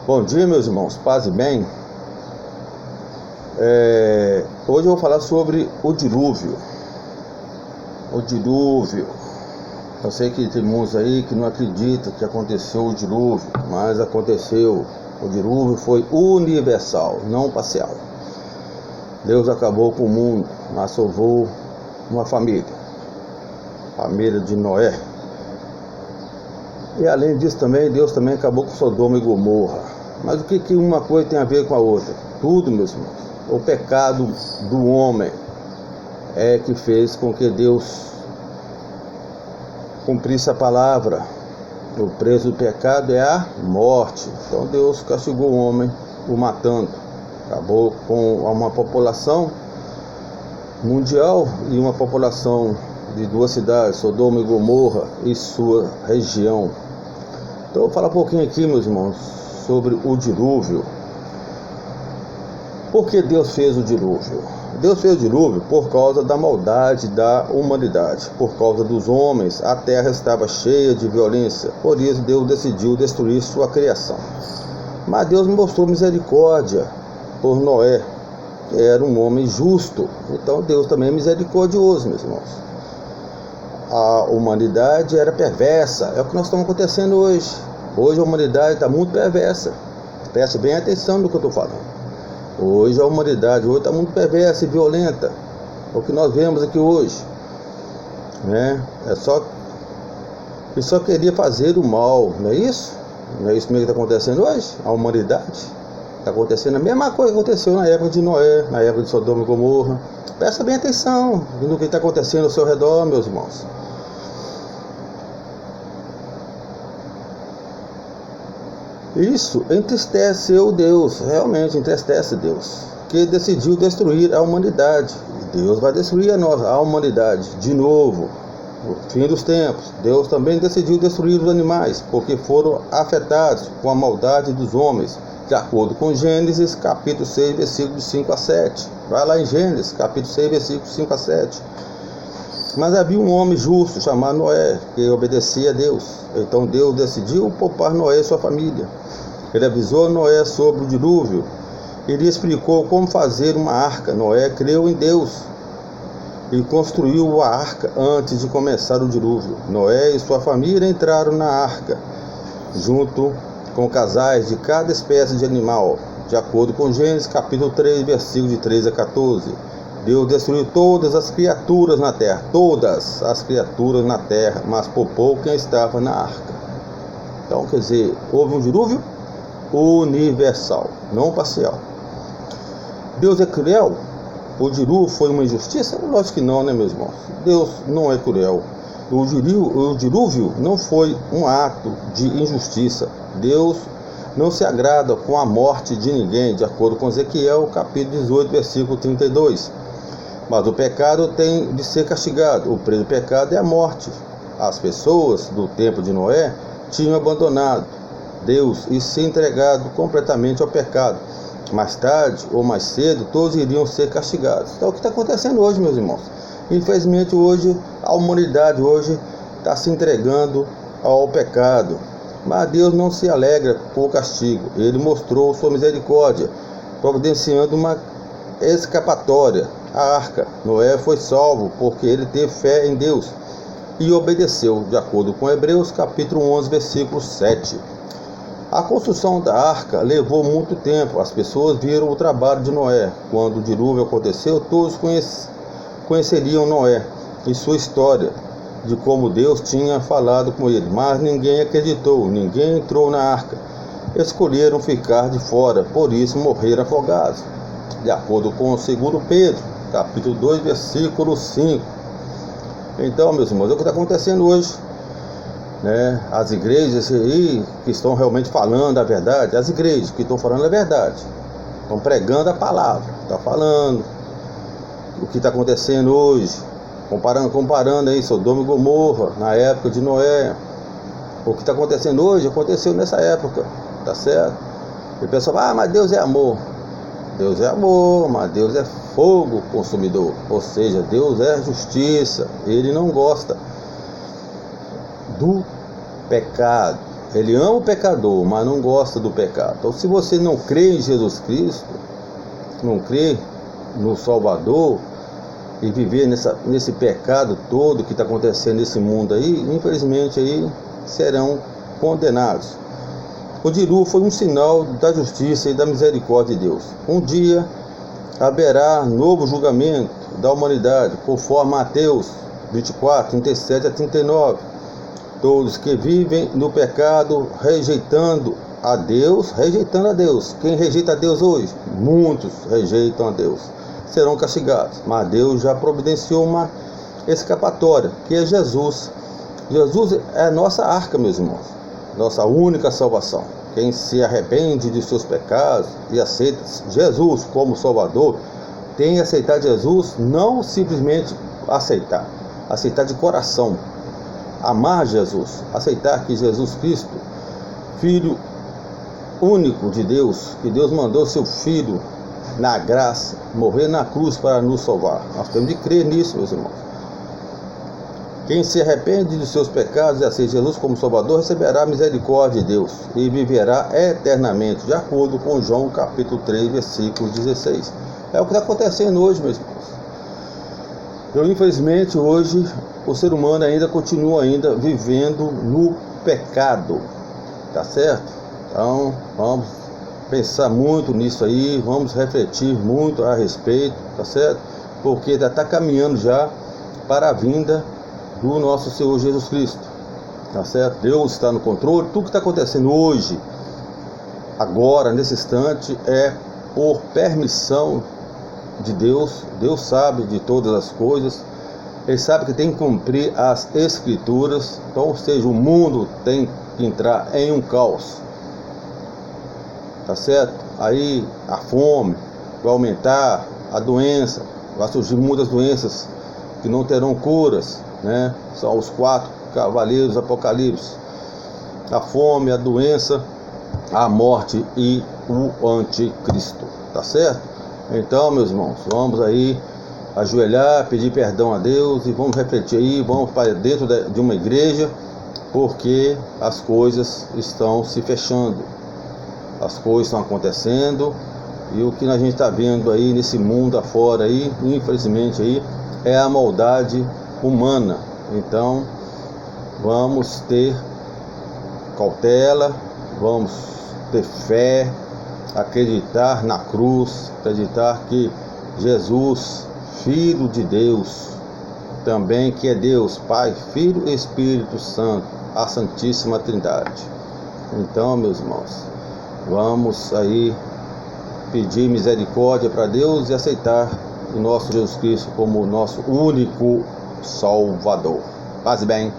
Bom dia, meus irmãos, paz e bem. Hoje eu vou falar sobre o dilúvio. O dilúvio. Eu sei que tem muitos aí que não acreditam que aconteceu o dilúvio, mas aconteceu. O dilúvio foi universal, não parcial. Deus acabou com o mundo, mas salvou uma família, a família de Noé. E além disso também, Deus também acabou com Sodoma e Gomorra. Mas o que uma coisa tem a ver com a outra? Tudo, meus irmãos. O pecado do homem é que fez com que Deus cumprisse a palavra. O preço do pecado é a morte. Então Deus castigou o homem, o matando. Acabou com uma população mundial e uma população de duas cidades, Sodoma e Gomorra e sua região. Então eu vou falar um pouquinho aqui, meus irmãos, sobre o dilúvio. Por que Deus fez o dilúvio? Deus fez o dilúvio por causa da maldade da humanidade. Por causa dos homens, a terra estava cheia de violência. Por isso Deus decidiu destruir sua criação. Mas Deus mostrou misericórdia por Noé, que era um homem justo. Então Deus também é misericordioso, meus irmãos. A humanidade era perversa. É o que nós estamos acontecendo hoje. Hoje a humanidade está muito perversa. Preste bem atenção no que eu estou falando. Hoje a humanidade está muito perversa e violenta. É o que nós vemos aqui hoje, né? Ele só queria fazer o mal, não é isso? Não é isso mesmo que está acontecendo hoje? A humanidade está acontecendo a mesma coisa que aconteceu na época de Noé, na época de Sodoma e Gomorra. Presta bem atenção no que está acontecendo ao seu redor, meus irmãos. Isso entristeceu Deus, realmente entristece Deus, que decidiu destruir a humanidade. E Deus vai destruir a humanidade de novo, no fim dos tempos. Deus também decidiu destruir os animais, porque foram afetados com a maldade dos homens, de acordo com Gênesis capítulo 6, versículos 5 a 7. Vai lá em Gênesis capítulo 6, versículos 5 a 7. Mas havia um homem justo chamado Noé, que obedecia a Deus. Então Deus decidiu poupar Noé e sua família. Ele avisou Noé sobre o dilúvio. Ele explicou como fazer uma arca. Noé creu em Deus e construiu a arca antes de começar o dilúvio. Noé e sua família entraram na arca, junto com casais de cada espécie de animal, de acordo com Gênesis capítulo 3, versículos de 13 a 14. Deus destruiu todas as criaturas na terra, mas poupou quem estava na arca. Então, quer dizer, houve um dilúvio universal, não parcial. Deus é cruel? O dilúvio foi uma injustiça? Lógico que não, né, meus irmãos? Deus não é cruel. O dilúvio não foi um ato de injustiça. Deus não se agrada com a morte de ninguém, de acordo com Ezequiel capítulo 18, versículo 32. Mas o pecado tem de ser castigado. O preço do pecado é a morte. As pessoas do tempo de Noé tinham abandonado Deus e se entregado completamente ao pecado. Mais tarde ou mais cedo, todos iriam ser castigados. Então, o que está acontecendo hoje, meus irmãos? Infelizmente, hoje, a humanidade está se entregando ao pecado. Mas Deus não se alegra com o castigo. Ele mostrou sua misericórdia, providenciando uma escapatória. A arca. Noé foi salvo porque ele teve fé em Deus e obedeceu, de acordo com Hebreus capítulo 11, versículo 7. A construção da arca levou muito tempo. As pessoas viram o trabalho de Noé. Quando o dilúvio aconteceu, todos conheceriam Noé e sua história, de como Deus tinha falado com ele. Mas ninguém acreditou, ninguém entrou na arca. Escolheram ficar de fora, por isso morreram afogados. De acordo com o 2 Pedro, capítulo 2, versículo 5. Então, meus irmãos, é o que está acontecendo hoje, né? As igrejas aí que estão realmente falando a verdade, as igrejas que estão falando a verdade, estão pregando a palavra, estão falando o que está acontecendo hoje, comparando aí Sodoma e Gomorra, na época de Noé. O que está acontecendo hoje, aconteceu nessa época, tá certo? E o pessoal mas Deus é amor. Deus é amor, mas Deus é fogo consumidor. Ou seja, Deus é justiça. Ele não gosta do pecado. Ele ama o pecador, mas não gosta do pecado. Então, se você não crê em Jesus Cristo, não crê no Salvador, e viver nesse pecado todo que está acontecendo nesse mundo aí, infelizmente aí serão condenados. O dilúvio foi um sinal da justiça e da misericórdia de Deus. Um dia haverá novo julgamento da humanidade, conforme Mateus 24, 37 a 39. Todos que vivem no pecado, rejeitando a Deus. Quem rejeita a Deus hoje? Muitos rejeitam a Deus. Serão castigados. Mas Deus já providenciou uma escapatória, que é Jesus. Jesus é a nossa arca, meus irmãos. Nossa única salvação. Quem se arrepende de seus pecados e aceita Jesus como Salvador, tem que aceitar Jesus, não simplesmente aceitar de coração. Amar Jesus, aceitar que Jesus Cristo, Filho único de Deus, que Deus mandou seu Filho na graça, morrer na cruz para nos salvar. Nós temos de crer nisso, meus irmãos. Quem se arrepende de seus pecados e aceita Jesus como Salvador, receberá a misericórdia de Deus e viverá eternamente, de acordo com João capítulo 3, versículo 16. É o que está acontecendo hoje, meus irmãos. Então, infelizmente, hoje o ser humano ainda continua vivendo no pecado, tá certo? Então, vamos pensar muito nisso aí, vamos refletir muito a respeito, tá certo? Porque já está caminhando já para a vinda do nosso Senhor Jesus Cristo, tá certo? Deus está no controle. Tudo que está acontecendo hoje, agora, nesse instante, é por permissão de Deus. Deus sabe de todas as coisas. Ele sabe que tem que cumprir as Escrituras. Então, ou seja, o mundo tem que entrar em um caos, tá certo? Aí a fome vai aumentar, a doença, vai surgir muitas doenças que não terão curas, né? São os 4 cavaleiros do Apocalipse: a fome, a doença, a morte e o anticristo, tá certo? Então, meus irmãos, vamos aí ajoelhar, pedir perdão a Deus e vamos refletir aí, vamos para dentro de uma igreja, porque as coisas estão se fechando, as coisas estão acontecendo, e o que a gente está vendo aí nesse mundo afora aí, infelizmente aí, é a maldade humana. Então, vamos ter cautela, vamos ter fé, acreditar na cruz, acreditar que Jesus, Filho de Deus, também que é Deus, Pai, Filho e Espírito Santo, a Santíssima Trindade. Então, meus irmãos, vamos aí pedir misericórdia para Deus e aceitar o nosso Jesus Cristo como o nosso único Salvador. Paz e bem.